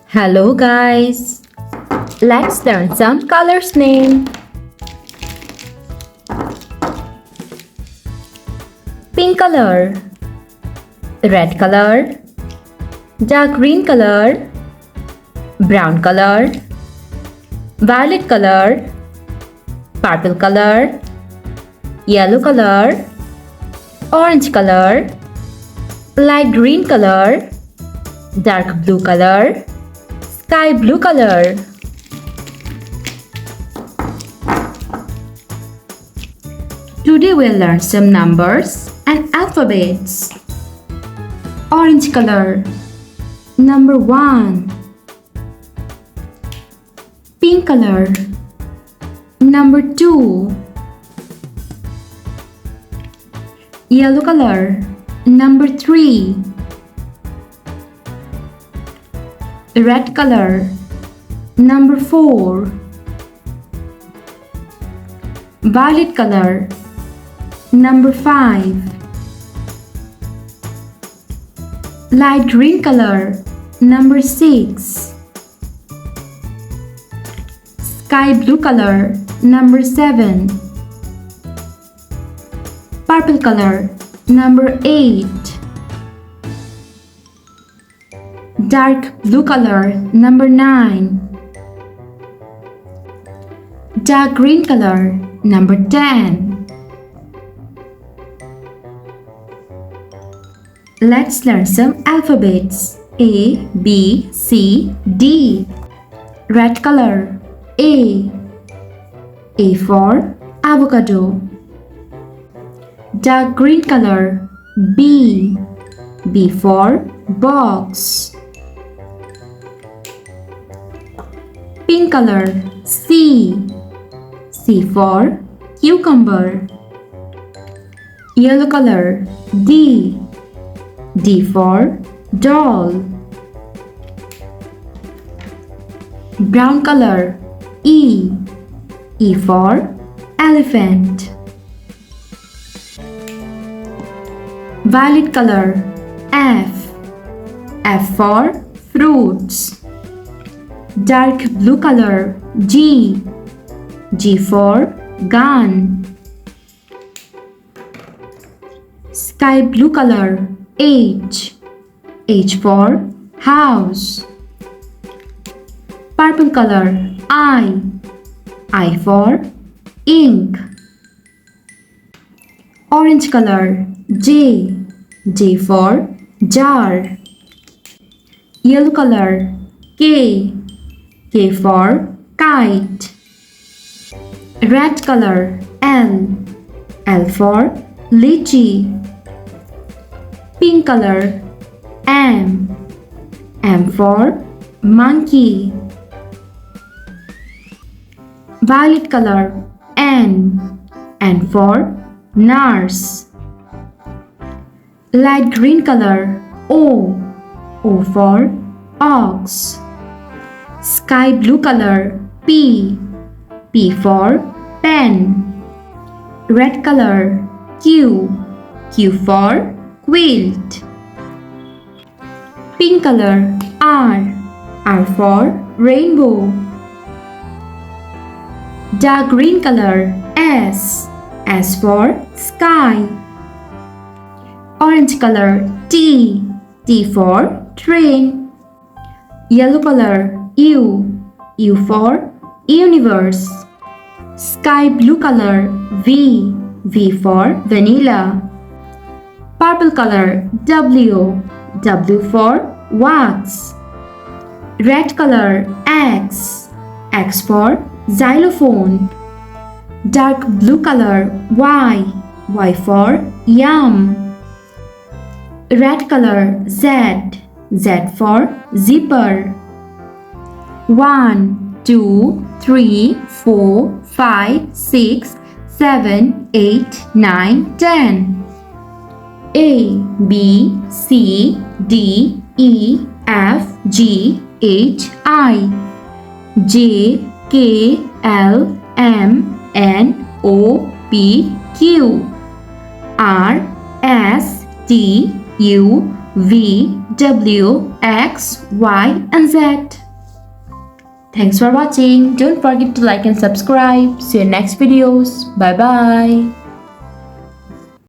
Hello guys, let's learn some colors name. Pink color, red color, dark green color, brown color, violet color, purple color, yellow color, orange color, light green color, dark blue color, sky blue color. Today we'll learn some numbers and alphabets. Orange color, number 1. Pink color, number 2. Yellow color, number 3. Red color, number 4. Violet color, number 5. Light green color, number 6. Sky blue color, number 7. Purple color, number 8. Dark blue color, number 9. Dark green color, number 10. Let's learn some alphabets. A, B, C, D. Red color, A. A for avocado. Dark green color, B. B for box. Pink color, C. C for cucumber. Yellow color, D. D for doll. Brown color, E. E for elephant. Violet color, F. F for fruits. Dark blue color, G. G for gun. Sky blue color, H. H for house. Purple color, I. I for ink. Orange color, J. J for jar. Yellow color, K. K for kite. Red color, L. L for lychee. Pink color, M. M for monkey. Violet color, N. N for nurse. Light green color, O. O for ox. Sky blue color, P. P for pen. Red color, Q. Q for quilt. Pink color, R. R for rainbow. Dark green color, S. S for sky. Orange color, T. T for train. Yellow color, U. U for universe. Sky blue color, V. V for vanilla. Purple color, W. W for wax. Red color, X. X for xylophone. Dark blue color, Y. Y for yum. Red color, Z. Z for zipper. 1, 2, 3, 4, 5, 6, 7, 8, 9, 10. A, B, C, D, E, F, G, H, I, J, K, L, M, N, O, P, Q, R, S, T, U, V, W, X, Y, and Z. Thanks for watching. Don't forget to like and subscribe. See you in next videos. Bye bye.